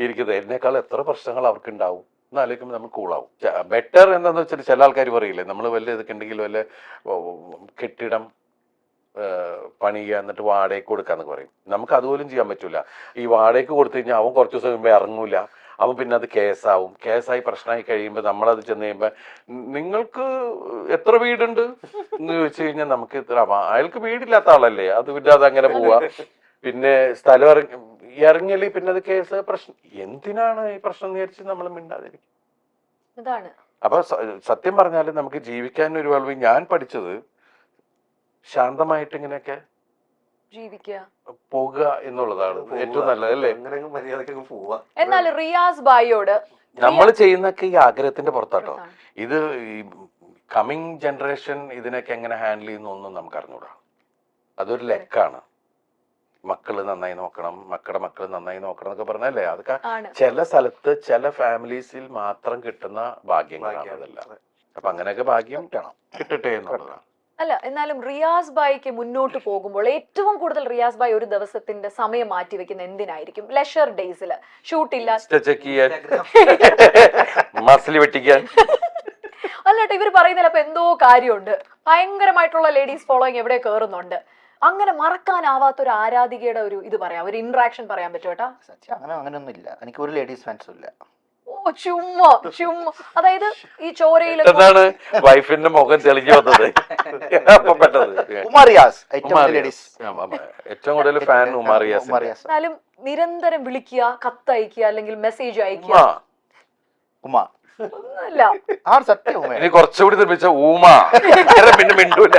ഇരിക്കുന്നത്. എന്നേക്കാൾ എത്ര പ്രശ്നങ്ങൾ അവർക്ക് ഉണ്ടാവും എന്ന് ആലോചിക്കുമ്പോൾ നമ്മൾ കൂളാവും. ബെറ്റർ എന്താണെന്ന് വെച്ചാൽ ചില ആൾക്കാർ പറയില്ലേ, നമ്മൾ വല്ല ഇതൊക്കെ ഉണ്ടെങ്കിൽ വല്ല കെട്ടിടം പണിയുക എന്നിട്ട് വാടകയ്ക്ക് കൊടുക്കാന്നൊക്കെ പറയും. നമുക്ക് അതുപോലും ചെയ്യാൻ പറ്റൂല. ഈ വാടകയ്ക്ക് കൊടുത്തു കഴിഞ്ഞാൽ അവൻ കുറച്ച് ദിവസം കഴിയുമ്പോൾ ഇറങ്ങൂല. അവൻ പിന്നെ അത് കേസാവും. കേസായി പ്രശ്നമായി കഴിയുമ്പോൾ നമ്മളത് ചെന്ന് കഴിയുമ്പോൾ നിങ്ങൾക്ക് എത്ര വീടുണ്ട് എന്ന് ചോദിച്ചു കഴിഞ്ഞാൽ നമുക്ക് ഇത്ര, അയാൾക്ക് വീടില്ലാത്ത ആളല്ലേ, അത് പിന്നെ അത് അങ്ങനെ പോവാ. പിന്നെ സ്ഥലം ഇറങ്ങിയാൽ പിന്നെ അത് കേസ് പ്രശ്നം. എന്തിനാണ് ഈ പ്രശ്നം എന്ന് വിചാരിച്ച് നമ്മൾ മിണ്ടാതിരിക്കും. ഇതാണ്. അപ്പൊ സത്യം പറഞ്ഞാൽ നമുക്ക് ജീവിക്കാൻ ഒരു വളവ് ഞാൻ പഠിച്ചത് ശാന്തമായിട്ട് ഇങ്ങനെയൊക്കെ ജീവിക്കുക, പോകുക എന്നുള്ളതാണ് ഏറ്റവും നല്ലത് അല്ലേ. അങ്ങനെ മര്യാദക്ക് പോവാ. എന്നാൽ റിയാസ് ബായിയോട് നമ്മൾ ചെയ്യുന്നൊക്കെ ഈ ആഗ്രഹത്തിന്റെ പുറത്താട്ടോ. ഇത് ഈ കമ്മിങ് ജനറേഷൻ ഇതിനൊക്കെ എങ്ങനെ ഹാൻഡിൽ ചെയ്യുന്നു ഒന്നും നമുക്ക് അറിഞ്ഞൂടാ. അതൊരു ലെക്കാണ്. മക്കള് നന്നായി നോക്കണം, മക്കളുടെ മക്കള് നന്നായി നോക്കണം എന്നൊക്കെ പറഞ്ഞല്ലേ, അതൊക്കെ ആണ്. ചില സ്ഥലത്ത് ചില ഫാമിലീസിൽ മാത്രം കിട്ടുന്ന ഭാഗ്യങ്ങളാണ് അതെല്ലാം. അപ്പൊ അങ്ങനെയൊക്കെ ഭാഗ്യം കിട്ടട്ടെ എന്നുള്ളതാണ്. അല്ല, എന്നാലും റിയാസ് ബായിക്ക് മുന്നോട്ട് പോകുമ്പോൾ ഏറ്റവും കൂടുതൽ റിയാസ് ബായ് ഒരു ദിവസത്തിന്റെ സമയം മാറ്റി വെക്കുന്ന എന്തിനായിരിക്കും? ലെഷർ ഡേയ്സിൽ ഷൂട്ടില്ല, ചെക്ക് ചെയ്യാൻ, മസിൽ വെട്ടിക്കാൻ. അല്ലട്ടോ, ഇവർ പറയുന്നതിൽ അപ്പൊ എന്തോ കാര്യമുണ്ട്. ഭയങ്കരമായിട്ടുള്ള ലേഡീസ് ഫോളോയിങ് എവിടെ കയറുന്നുണ്ട്. അങ്ങനെ മറക്കാനാവാത്ത ഒരു ആരാധികയുടെ ഒരു ഇത് പറയാം, ഒരു ഇന്ററാക്ഷൻ പറയാൻ പറ്റും കേട്ടാ? സത്യം അങ്ങനെയൊന്നും ഇല്ല. എനിക്ക് ഒരു ലേഡീസ് ഫാൻസും ഇല്ല. ഓ, ചുമ്മാ ചുമ്മാ. അതായത് ഈ ചോരയിൽ എന്താണ് വൈഫിന്റെ മുഖം തെളിഞ്ഞു വന്നത് അപ്പൊ പെട്ടത്. ഉമാറിയാസ് ഏറ്റവും ലേഡീസ് ഏറ്റവും കൂടുതൽ ഫാൻ ഉമാറിയാസ്. എന്നാലും നിരന്തരം വിളിക്കുക, കത്തയക്കുക, അല്ലെങ്കിൽ മെസ്സേജ് അയക്കുക. ഉമ ഒന്നുമില്ല. ആ സത്യം ഉമ. ഇനി കുറച്ചുകൂടി നിർമ്മിച്ച ഊമ പിന്നെ മിണ്ടൂല.